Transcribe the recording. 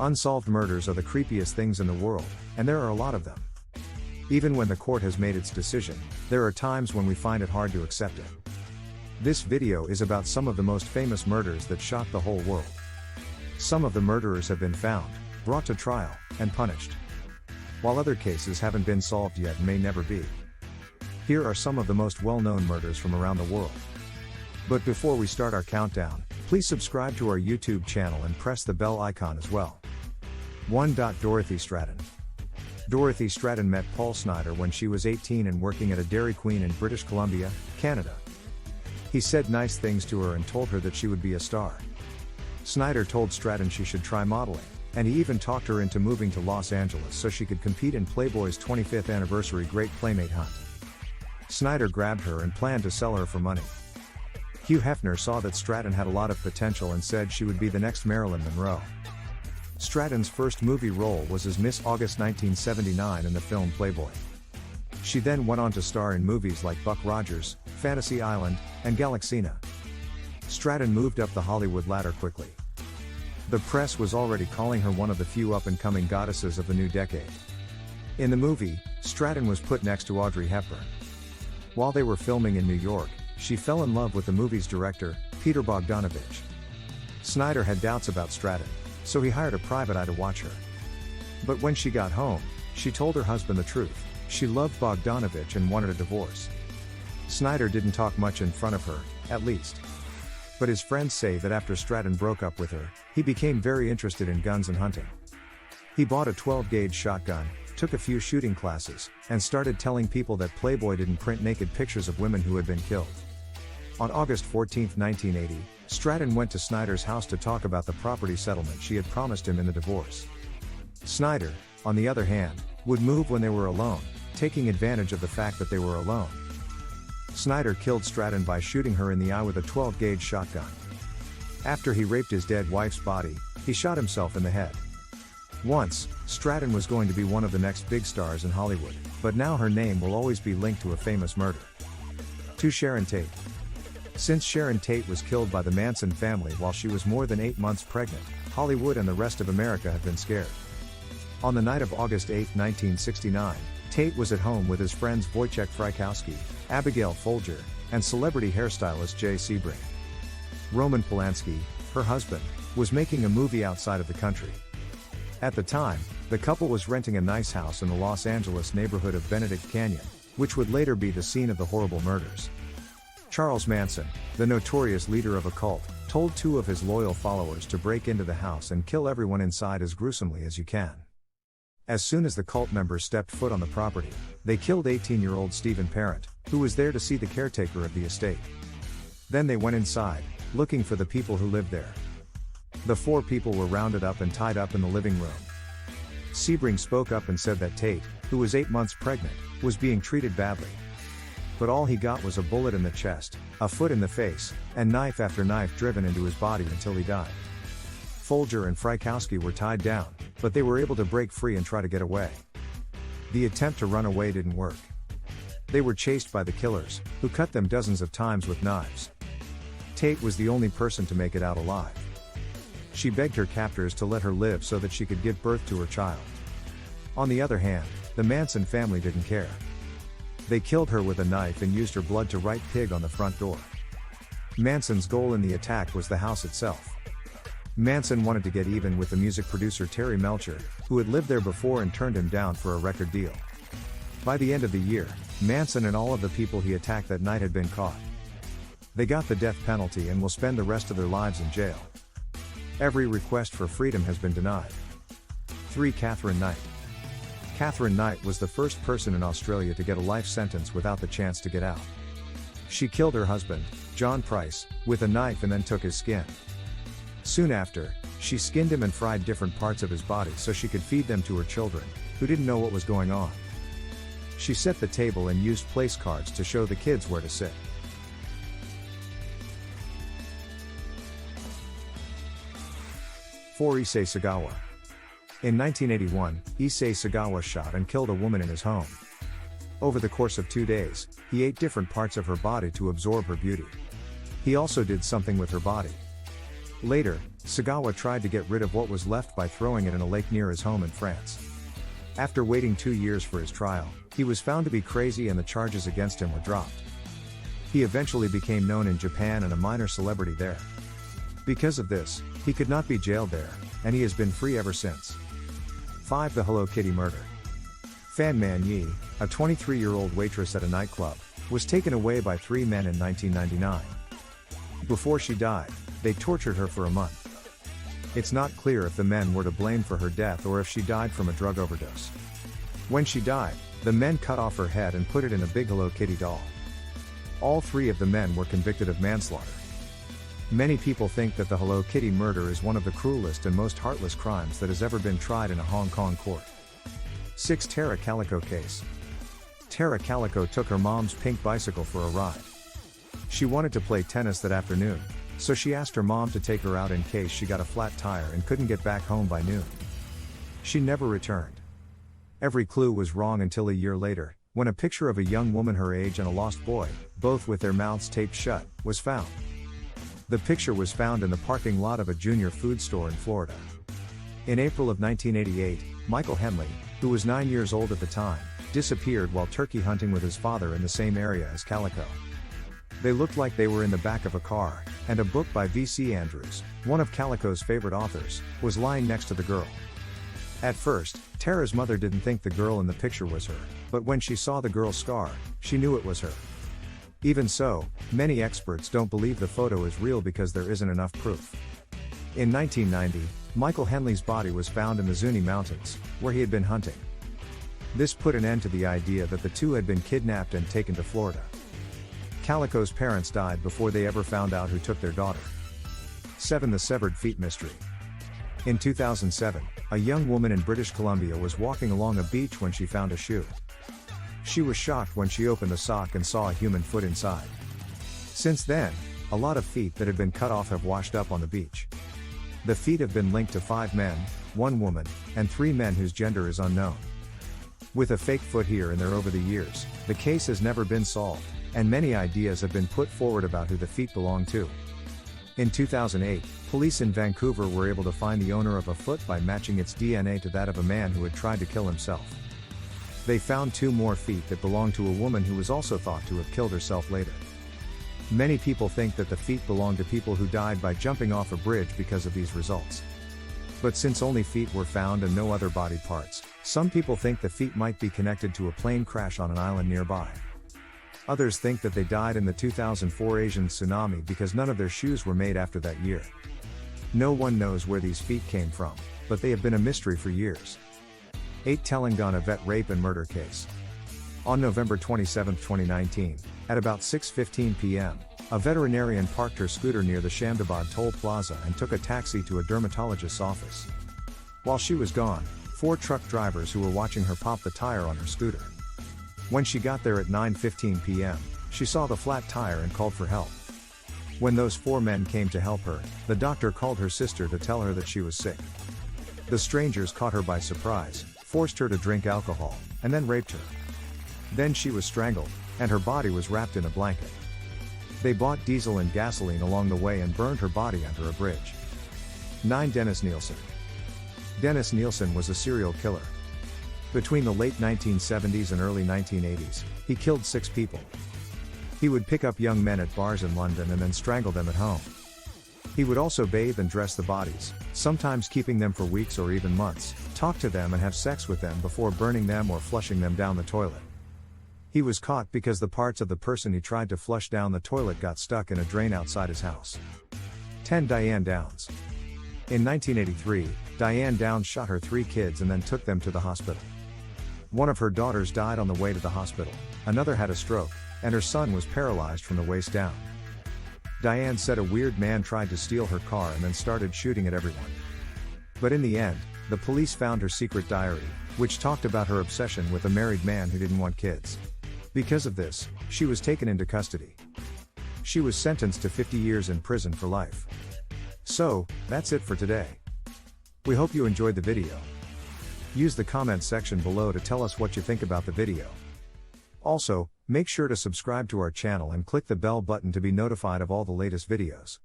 Unsolved murders are the creepiest things in the world, and there are a lot of them. Even when the court has made its decision, there are times when we find it hard to accept it. This video is about some of the most famous murders that shocked the whole world. Some of the murderers have been found, brought to trial, and punished, while other cases haven't been solved yet and may never be. Here are some of the most well-known murders from around the world. But before we start our countdown, please subscribe to our YouTube channel and press the bell icon as well. 1. Dorothy Stratton. Dorothy Stratton met Paul Snider when she was 18 and working at a Dairy Queen in British Columbia, Canada. He said nice things to her and told her that she would be a star. Snider told Stratton she should try modeling, and he even talked her into moving to Los Angeles so she could compete in Playboy's 25th anniversary Great Playmate Hunt. Snider grabbed her and planned to sell her for money. Hugh Hefner saw that Stratton had a lot of potential and said she would be the next Marilyn Monroe. Stratton's first movie role was as Miss August 1979 in the film Playboy. She then went on to star in movies like Buck Rogers, Fantasy Island, and Galaxina. Stratton moved up the Hollywood ladder quickly. The press was already calling her one of the few up-and-coming goddesses of the new decade. In the movie, Stratton was put next to Audrey Hepburn. While they were filming in New York, she fell in love with the movie's director, Peter Bogdanovich. Snider had doubts about Stratton, so he hired a private eye to watch her. But when she got home, she told her husband the truth: she loved Bogdanovich and wanted a divorce. Snider didn't talk much in front of her, at least. But his friends say that after Stratton broke up with her, he became very interested in guns and hunting. He bought a 12-gauge shotgun, took a few shooting classes, and started telling people that Playboy didn't print naked pictures of women who had been killed. On August 14, 1980, Stratton went to Snider's house to talk about the property settlement she had promised him in the divorce. Snider, on the other hand, would move when they were alone, taking advantage of the fact that they were alone. Snider killed Stratton by shooting her in the eye with a 12-gauge shotgun. After he raped his dead wife's body, he shot himself in the head. Once, Stratton was going to be one of the next big stars in Hollywood, but now her name will always be linked to a famous murder. 2. Sharon Tate. Since Sharon Tate was killed by the Manson family while she was more than 8 months pregnant, Hollywood and the rest of America have been scared. On the night of August 8, 1969, Tate was at home with his friends Wojciech Frykowski, Abigail Folger, and celebrity hairstylist Jay Sebring. Roman Polanski, her husband, was making a movie outside of the country. At the time, the couple was renting a nice house in the Los Angeles neighborhood of Benedict Canyon, which would later be the scene of the horrible murders. Charles Manson, the notorious leader of a cult, told 2 of his loyal followers to break into the house and kill everyone inside as gruesomely as you can. As soon as the cult members stepped foot on the property, they killed 18-year-old Stephen Parent, who was there to see the caretaker of the estate. Then they went inside, looking for the people who lived there. The 4 people were rounded up and tied up in the living room. Sebring spoke up and said that Tate, who was 8 months pregnant, was being treated badly. But all he got was a bullet in the chest, a foot in the face, and knife after knife driven into his body until he died. Folger and Frykowski were tied down, but they were able to break free and try to get away. The attempt to run away didn't work. They were chased by the killers, who cut them dozens of times with knives. Tate was the only person to make it out alive. She begged her captors to let her live so that she could give birth to her child. On the other hand, the Manson family didn't care. They killed her with a knife and used her blood to write "pig" on the front door. Manson's goal in the attack was the house itself. Manson wanted to get even with the music producer Terry Melcher, who had lived there before and turned him down for a record deal. By the end of the year, Manson and all of the people he attacked that night had been caught. They got the death penalty and will spend the rest of their lives in jail. Every request for freedom has been denied. 3. Katherine Knight. Katherine Knight was the first person in Australia to get a life sentence without the chance to get out. She killed her husband, John Price, with a knife and then took his skin. Soon after, she skinned him and fried different parts of his body so she could feed them to her children, who didn't know what was going on. She set the table and used place cards to show the kids where to sit. 4. Issei Sagawa. In 1981, Issei Sagawa shot and killed a woman in his home. Over the course of 2 days, he ate different parts of her body to absorb her beauty. He also did something with her body. Later, Sagawa tried to get rid of what was left by throwing it in a lake near his home in France. After waiting 2 years for his trial, he was found to be crazy and the charges against him were dropped. He eventually became known in Japan and a minor celebrity there. Because of this, he could not be jailed there, and he has been free ever since. 5. The Hello Kitty Murder. Fan Man Yi, a 23-year-old waitress at a nightclub, was taken away by 3 men in 1999. Before she died, they tortured her for a month. It's not clear if the men were to blame for her death or if she died from a drug overdose. When she died, the men cut off her head and put it in a big Hello Kitty doll. All 3 of the men were convicted of manslaughter. Many people think that the Hello Kitty murder is one of the cruelest and most heartless crimes that has ever been tried in a Hong Kong court. 6. Tara Calico Case. Tara Calico took her mom's pink bicycle for a ride. She wanted to play tennis that afternoon, so she asked her mom to take her out in case she got a flat tire and couldn't get back home by noon. She never returned. Every clue was wrong until a year later, when a picture of a young woman her age and a lost boy, both with their mouths taped shut, was found. The picture was found in the parking lot of a junior food store in Florida. In April of 1988, Michael Henley, who was 9 years old at the time, disappeared while turkey hunting with his father in the same area as Calico. They looked like they were in the back of a car, and a book by V.C. Andrews, one of Calico's favorite authors, was lying next to the girl. At first, Tara's mother didn't think the girl in the picture was her, but when she saw the girl's scar, she knew it was her. Even so, many experts don't believe the photo is real because there isn't enough proof. In 1990, Michael Henley's body was found in the Zuni Mountains, where he had been hunting. This put an end to the idea that the two had been kidnapped and taken to Florida. Calico's parents died before they ever found out who took their daughter. 7. The Severed Feet Mystery. In 2007, a young woman in British Columbia was walking along a beach when she found a shoe. She was shocked when she opened the sock and saw a human foot inside. Since then, a lot of feet that had been cut off have washed up on the beach. The feet have been linked to 5 men, 1 woman, and 3 men whose gender is unknown. With a fake foot here and there over the years, the case has never been solved, and many ideas have been put forward about who the feet belong to. In 2008, police in Vancouver were able to find the owner of a foot by matching its DNA to that of a man who had tried to kill himself. They found 2 more feet that belonged to a woman who was also thought to have killed herself later. Many people think that the feet belong to people who died by jumping off a bridge because of these results. But since only feet were found and no other body parts, some people think the feet might be connected to a plane crash on an island nearby. Others think that they died in the 2004 Asian tsunami because none of their shoes were made after that year. No one knows where these feet came from, but they have been a mystery for years. 8. Telangana Vet Rape and Murder Case. On November 27, 2019, at about 6:15 p.m., a veterinarian parked her scooter near the Shamdabad Toll Plaza and took a taxi to a dermatologist's office. While she was gone, 4 truck drivers who were watching her popped the tire on her scooter. When she got there at 9:15 p.m., she saw the flat tire and called for help. When those 4 men came to help her, the doctor called her sister to tell her that she was sick. The strangers caught her by surprise, forced her to drink alcohol, and then raped her. Then she was strangled, and her body was wrapped in a blanket. They bought diesel and gasoline along the way and burned her body under a bridge. 9. Dennis Nielsen. Dennis Nielsen was a serial killer. Between the late 1970s and early 1980s, he killed 6 people. He would pick up young men at bars in London and then strangle them at home. He would also bathe and dress the bodies, sometimes keeping them for weeks or even months, talk to them and have sex with them before burning them or flushing them down the toilet. He was caught because the parts of the person he tried to flush down the toilet got stuck in a drain outside his house. 10. Diane Downs. In 1983, Diane Downs shot her 3 kids and then took them to the hospital. One of her daughters died on the way to the hospital, another had a stroke, and her son was paralyzed from the waist down. Diane said a weird man tried to steal her car and then started shooting at everyone. But in the end, the police found her secret diary, which talked about her obsession with a married man who didn't want kids. Because of this, she was taken into custody. She was sentenced to 50 years in prison for life. So, that's it for today. We hope you enjoyed the video. Use the comment section below to tell us what you think about the video. Also, make sure to subscribe to our channel and click the bell button to be notified of all the latest videos.